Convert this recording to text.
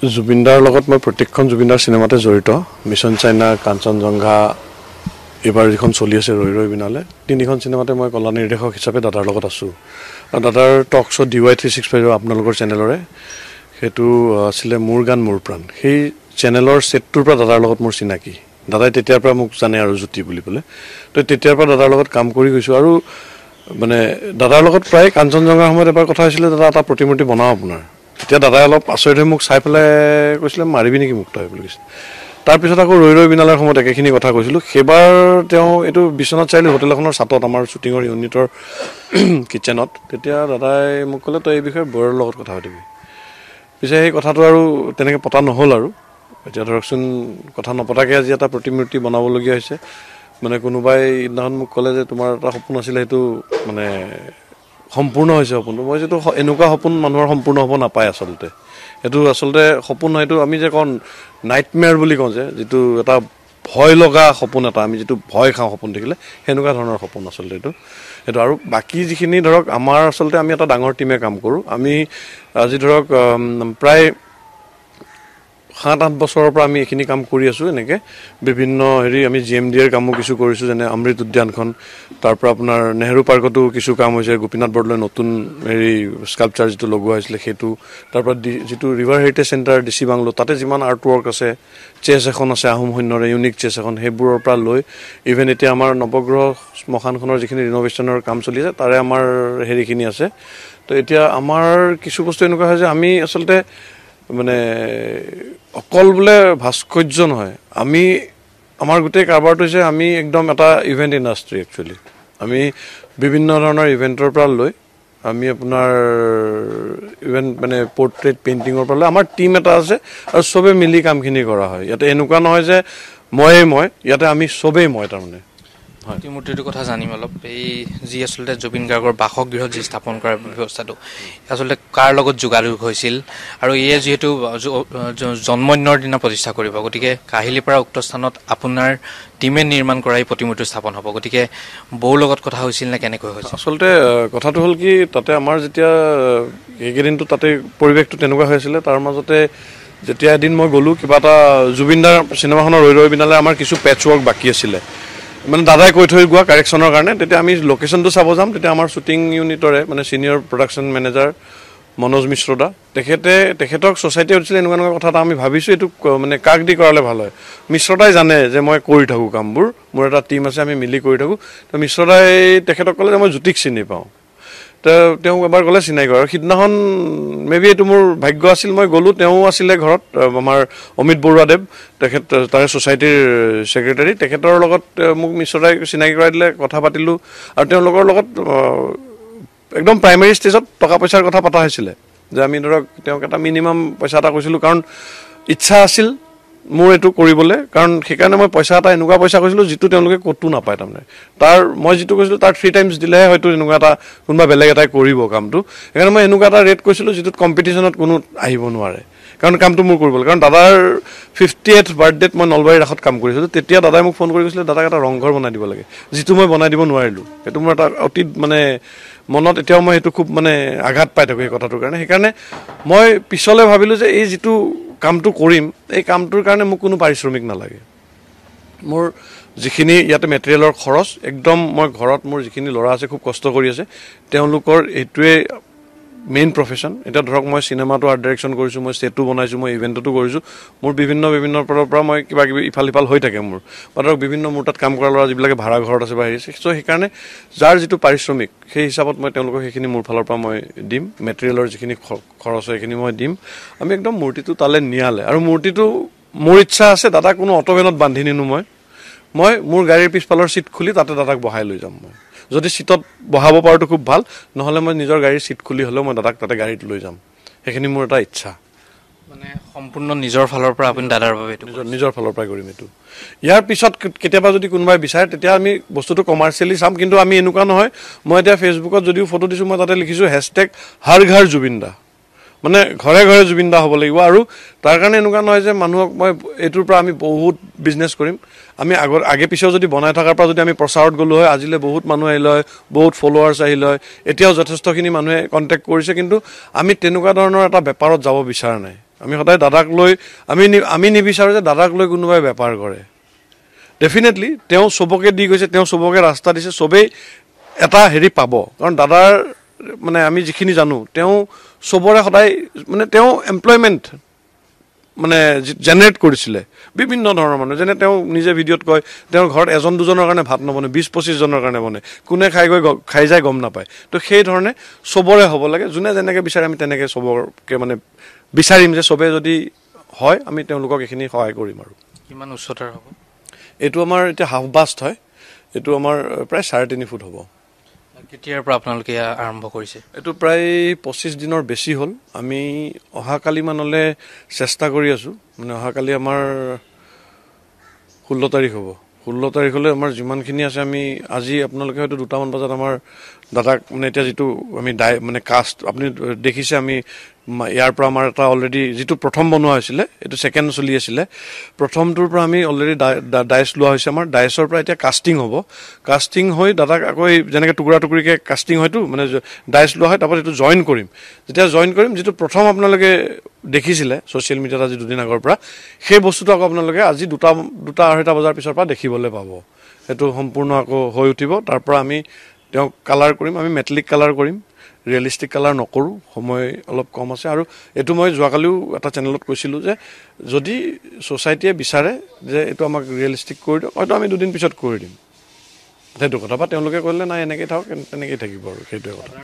জুবিনদাৰ লগত মই প্ৰত্যেকখন জুবিনদাৰ চিনেমাতে জড়িত মিছন চাইনা কাঞ্চনজংঘা এবাৰ যিখন চলি আছে ৰৈ ৰৈ বিনালে তিনিখন চিনেমাতে মই কলা নিৰ্দেশক হিচাপে দাদাৰ লগত আছোঁ আৰু দাদাৰ টক শ্ব' DY365 আপোনালোকৰ চেনেলৰে সেইটো আছিলে মোৰ গান মোৰ প্ৰাণ সেই চেনেলৰ ছেটটোৰ পৰা দাদাৰ লগত মোৰ চিনাকি দাদাই তেতিয়াৰ পৰা মোক জানে আৰু জ্যোতি বুলি ক'লে তো তেতিয়াৰ পৰা দাদাৰ লগত কাম কৰি গৈছোঁ আৰু মানে দাদাৰ লগত প্ৰায় কাঞ্চনজংঘাৰ সময়ত এবাৰ কথা হৈছিলে দাদা এটা প্ৰতিমূৰ্তি বনাওঁ আপোনাৰ তেতিয়া দাদাই অলপ আচৰিত হৈ মোক চাই পেলাই কৈছিলে মাৰিবি নেকি মোক তই বুলি কৈছে তাৰপিছত আকৌ ৰৈ ৰৈ বিনালৰ সময়ত একেখিনি কথা কৈছিলোঁ সেইবাৰ তেওঁ এইটো বিশ্বনাথ চাৰিআলি হোটেল এখনৰ ছাটত আমাৰ শ্বুটিঙৰ ইউনিটৰ কিটচেনত তেতিয়া দাদাই মোক ক'লে তই এই বিষয়ে বৰৰ লগত কথা পাতিবি পিছে সেই কথাটো আৰু তেনেকৈ পতা নহ'ল আৰু এতিয়া ধৰকচোন কথা নপতাকৈ আজি এটা প্ৰতিমূৰ্তি বনাবলগীয়া হৈছে মানে কোনোবাই ইদিনাখন মোক ক'লে যে তোমাৰ এটা সপোন আছিলে সেইটো মানে সম্পূৰ্ণ হৈছে সপোনটো মই যিটো এনেকুৱা সপোন মানুহৰ সম্পূৰ্ণ হ'ব নাপায় আচলতে এইটো আচলতে সপোন নহয় এইটো আমি যে কওঁ নাইটমেয়াৰ বুলি কওঁ যে যিটো এটা ভয় লগা সপোন এটা আমি যিটো ভয় খাওঁ সপোন দেখিলে সেনেকুৱা ধৰণৰ সপোন আচলতে এইটো আৰু বাকী যিখিনি ধৰক আমাৰ আচলতে আমি এটা ডাঙৰ টিমে কাম কৰোঁ আমি আজি ধৰক প্ৰায় 7-8 বছৰৰ পৰা আমি এইখিনি কাম কৰি আছোঁ এনেকৈ বিভিন্ন আমি GMDৰ কামো কিছু কৰিছোঁ যেনে অমৃত উদ্যানখন তাৰ পৰা আপোনাৰ নেহৰু পাৰ্কতো কিছু কাম হৈছে গোপীনাথ বৰদলৈ নতুন স্কাল্পচাৰ যিটো লগোৱা হৈছিলে সেইটো তাৰ পৰা যিটো river heritage centre DC bungalow তাতে যিমান আৰ্ট ৱৰ্ক আছে চেছ এখন আছে আহোম সৈন্যৰে ইউনিক চেছ এখন সেইবোৰৰ পৰা লৈ ইভেন এতিয়া আমাৰ নৱগ্ৰহ শ্মশানখনৰ যিখিনি ৰিন'ভেশ্যনৰ কাম চলি আছে তাৰে আমাৰ হেৰিখিনি আছে তো এতিয়া আমাৰ কিছু বস্তু এনেকুৱা হয় যে আমি আচলতে মানে অকল বোলে ভাস্কৰ্য নহয় আমি আমাৰ গোটেই কাৰবাৰটো হৈছে আমি একদম এটা ইভেণ্ট ইণ্ডাষ্ট্ৰি একচুৱেলি আমি বিভিন্ন ধৰণৰ ইভেণ্টৰ পৰা লৈ আমি আপোনাৰ ইভেণ্ট মানে পৰ্ট্ৰেইট পেইণ্টিঙৰ পৰা লৈ আমাৰ টীম এটা আছে আৰু চবেই মিলি কামখিনি কৰা হয় ইয়াতে এনেকুৱা নহয় যে মই ইয়াতে আমি চবেই তাৰমানে প্ৰতিমূৰ্তিটোৰ কথা জানিম অলপ এই যি আচলতে জুবিন গাৰ্গৰ বাসগৃহত যি স্থাপন কৰাৰ ব্যৱস্থাটো আচলতে কাৰ লগত যোগাযোগ হৈছিল আৰু ইয়ে যিহেতু জন্মদিনৰ দিনা প্ৰতিষ্ঠা কৰিব গতিকে কাহিলীৰ পৰা উক্ত স্থানত আপোনাৰ টিমে নিৰ্মাণ কৰা এই প্ৰতিমূৰ্তি স্থাপন হ'ব গতিকে বৌৰ লগত কথা হৈছিল নে কেনেকৈ হৈছিল আচলতে কথাটো হ'ল কি তাতে আমাৰ যেতিয়া এইকেইদিনটো তাতে পৰিৱেশটো তেনেকুৱা হৈ আছিলে তাৰ মাজতে যেতিয়া এদিন মই গ'লোঁ কিবা এটা জুবিনদাৰ চিনেমাখনৰ ৰৈ ৰৈ বিনালে আমাৰ কিছু পেটচ ৱৰ্ক বাকী আছিলে মানে দাদাই কৈ থৈ গোৱা কাৰেকশ্যনৰ কাৰণে তেতিয়া আমি লোকেশ্যনটো চাব যাম তেতিয়া আমাৰ শ্বুটিং ইউনিটৰে মানে ছিনিয়ৰ প্ৰডাকশ্যন মেনেজাৰ মনোজ মিশ্ৰদা তেখেতক ছ'চাইটিয়ে উঠিছিলে এনেকুৱা কথা এটা আমি ভাবিছোঁ এইটো মানে কাক দি কৰালে ভাল হয় মিশ্ৰদাই জানে যে মই কৰি থাকোঁ কামবোৰ মোৰ এটা টীম আছে আমি মিলি কৰি থাকোঁ তো মিশ্ৰদাই তেখেতক ক'লে যে মই জ্যোতিক চিনি পাওঁ তো তেওঁ এবাৰ গ'লে চিনাই কৰে আৰু সিদিনাখন মেবি এইটো মোৰ ভাগ্য আছিল মই গ'লোঁ তেওঁ আছিলে ঘৰত আমাৰ অমিত বৰুৱাদেৱ তেখেত তাৰে ছ'চাইটিৰ ছেক্ৰেটাৰী তেখেতৰ লগত মোক মিশ্ৰদাই চিনাকি কৰাই দিলে কথা পাতিলোঁ আৰু তেওঁলোকৰ লগত একদম প্ৰাইমেৰী ষ্টেজত টকা পইচাৰ কথা পতা হৈছিলে যে আমি ধৰক তেওঁক এটা মিনিমাম পইচা এটা কৈছিলোঁ কাৰণ ইচ্ছা আছিল মোৰ এইটো কৰিবলৈ কাৰণ সেইকাৰণে মই পইচা এটা এনেকুৱা পইচা কৈছিলোঁ যিটো তেওঁলোকে ক'তো নাপায় তাৰমানে মই যিটো কৈছিলোঁ তাৰ 3 টাইমছ দিলেহে হয়তো এনেকুৱা এটা কোনোবা বেলেগ এটাই কৰিব কামটো সেইকাৰণে মই এনেকুৱা এটা ৰেট কৈছিলোঁ যিটোত কম্পিটিশ্যনত কোনো আহিব নোৱাৰে কাৰণ কামটো মোৰ কৰিবলৈ কাৰণ দাদাৰ 50th বাৰ্থডেত মই নলবাৰীৰ ৰাসত কাম কৰিছিলোঁ তেতিয়া দাদাই মোক ফোন কৰি কৈছিলে দাদাক এটা ৰংঘৰ বনাই দিব লাগে যিটো মই বনাই দিব নোৱাৰিলোঁ সেইটো মোৰ এটা অতি মানে মনত এতিয়াও মই সেইটো খুব মানে আঘাত পাই থাকোঁ এই কথাটোৰ কাৰণে সেইকাৰণে মই পিছলৈ ভাবিলোঁ যে এই যিটো কামটো কৰিম এই কামটোৰ কাৰণে মোক কোনো পাৰিশ্ৰমিক নালাগে মোৰ যিখিনি ইয়াতে মেটেৰিয়েলৰ খৰচ একদম মই ঘৰত মোৰ যিখিনি ল'ৰা আছে খুব কষ্ট কৰি আছে তেওঁলোকৰ এইটোৱে মেইন প্ৰফেশ্যন এতিয়া ধৰক মই চিনেমাটো আৰ্ট ডাইৰেকশ্যন কৰিছোঁ মই ছেটো বনাইছোঁ মই ইভেণ্টতো কৰিছোঁ মোৰ বিভিন্ন ফালৰ পৰা মই কিবা কিবি ইফাল হৈ থাকে মোৰ বা ধৰক বিভিন্ন মোৰ তাত কাম কৰা ল'ৰা যিবিলাকে ভাড়া ঘৰত আছে বা হেৰি আছে চ' সেইকাৰণে যাৰ যিটো পাৰিশ্ৰমিক সেই হিচাপত মই তেওঁলোকক সেইখিনি মোৰ ফালৰ পৰা মই দিম মেটেৰিয়েলৰ যিখিনি খৰচ হয় সেইখিনি মই দিম আমি একদম মূৰ্তিটো তালৈ নিয়ালে আৰু মূৰ্তিটো মোৰ ইচ্ছা আছে দাদাক কোনো অটোভেনত বান্ধি নিনো মই মোৰ গাড়ীৰ পিছফালৰ ছিট খুলি তাতে দাদাক বহাই লৈ যাম মই যদি ছিটত বহাব পাৰোঁতো খুব ভাল নহ'লে মই নিজৰ গাড়ীৰ ছিট খুলি হ'লেও মই দাদাক তাতে গাড়ীত লৈ যাম সেইখিনি মোৰ এটা ইচ্ছা মানে সম্পূৰ্ণ নিজৰ ফালৰ পৰা আপুনি দাদাৰ বাবে নিজৰ ফালৰ পৰাই কৰিম এইটো ইয়াৰ পিছত কেতিয়াবা যদি কোনোবাই বিচাৰে তেতিয়া আমি বস্তুটো কমাৰ্চিয়েলি চাম কিন্তু আমি এনেকুৱা নহয় মই এতিয়া ফেচবুকত যদিও ফটো দিছোঁ মই তাতে লিখিছোঁ #হৰ ঘৰ জুবিন দা মানে ঘৰে ঘৰে জুবিন দা হ'ব লাগিব আৰু তাৰ কাৰণে এনেকুৱা নহয় যে মানুহক মই এইটোৰ পৰা আমি বহুত বিজনেছ কৰিম আমি আগে পিছেও যদি বনাই থকাৰ পৰা যদি আমি প্ৰচাৰত গ'লোঁ হয় আজিলৈ বহুত মানুহ আহিল হয় বহুত ফলোৱাৰ্ছ আহিল হয় এতিয়াও যথেষ্টখিনি মানুহে কণ্টেক্ট কৰিছে কিন্তু আমি তেনেকুৱা ধৰণৰ এটা বেপাৰত যাব বিচৰা নাই আমি সদায় দাদাক লৈ আমি নিবিচাৰোঁ যে দাদাক লৈ কোনোবাই বেপাৰ কৰে। ডেফিনেটলি তেওঁ চবকে দি গৈছে, তেওঁ চবকে ৰাস্তা দিছে, চবেই এটা হেৰি পাব। কাৰণ দাদাৰ মানে আমি যিখিনি জানো তেওঁ চবৰে সদায় মানে তেওঁ এমপ্লয়মেণ্ট মানে জেনেৰেট কৰিছিলে বিভিন্ন ধৰণৰ মানুহ। যেনে তেওঁ নিজে ভিডিঅ'ত কয় তেওঁৰ ঘৰত এজন দুজনৰ কাৰণে ভাত নবনে, 20-25 জনৰ কাৰণে বনে, কোনে খাই যায় গম নাপায়। তো সেই ধৰণে চবৰে হ'ব লাগে, যোনে যেনেকৈ বিচাৰে আমি তেনেকৈ চবকে মানে বিচাৰিম যে চবে যদি হয় আমি তেওঁলোকক এইখিনি সহায় কৰিম। আৰু কিমান উচ্চতাৰ হ'ব? এইটো আমাৰ এতিয়া হাফ বাষ্ট হয়, এইটো আমাৰ প্ৰায় 3.5 ফুট হ'ব। কেতিয়াৰ পৰা আপোনালোকে আৰম্ভ কৰিছে? এইটো প্ৰায় 25 দিনৰ বেছি হ'ল। আমি অহাকালি মানলৈ চেষ্টা কৰি আছোঁ, মানে অহাকালি আমাৰ 16 তাৰিখ হ'ব। 16 তাৰিখলৈ আমাৰ যিমানখিনি আছে আমি আজি আপোনালোকে হয়তো 2টামান বজাত আমাৰ দাদাক মানে এতিয়া যিটো আমি মানে কাষ্ট আপুনি দেখিছে, আমি ইয়াৰ পৰা আমাৰ এটা অলৰেডি যিটো প্ৰথম বনোৱা হৈছিলে এইটো ছেকেণ্ড চলি আছিলে, প্ৰথমটোৰ পৰা আমি অলৰেডি ডাইচ লোৱা হৈছে। আমাৰ ডাইচৰ পৰা এতিয়া কাষ্টিং হ'ব। কাষ্টিং হৈ দাদাক আকৌ যেনেকৈ টুকুৰা টুকুৰিকৈ কাষ্টিং হয়তো মানে ডাইচ লোৱা হয়, তাৰপৰা এইটো জইন কৰিম। যেতিয়া জইন কৰিম, যিটো প্ৰথম আপোনালোকে দেখিছিলে ছ'চিয়েল মিডিয়াত আজি 2 দিন আগৰ পৰা, সেই বস্তুটো আকৌ আপোনালোকে আজি 2-2:30 বজাৰ পিছৰ পৰা দেখিবলৈ পাব। সেইটো সম্পূৰ্ণ আকৌ হৈ উঠিব। তাৰ পৰা আমি তেওঁক কালাৰ কৰিম, আমি মেটেলিক কালাৰ কৰিম, ৰিয়েলিষ্টিক কালাৰ নকৰোঁ, সময় অলপ কম আছে। আৰু এইটো মই যোৱাকালিও এটা চেনেলত কৈছিলোঁ যে যদি ছ'চাইটিয়ে বিচাৰে যে এইটো আমাক ৰিয়েলিষ্টিক কৰি দিয়ক, হয়তো আমি 2 দিন পিছত কৰি দিম, সেইটো কথা। বা তেওঁলোকে ক'লে নাই এনেকৈ থাকক, তেনেকেই থাকিব, আৰু সেইটোৱে কথা।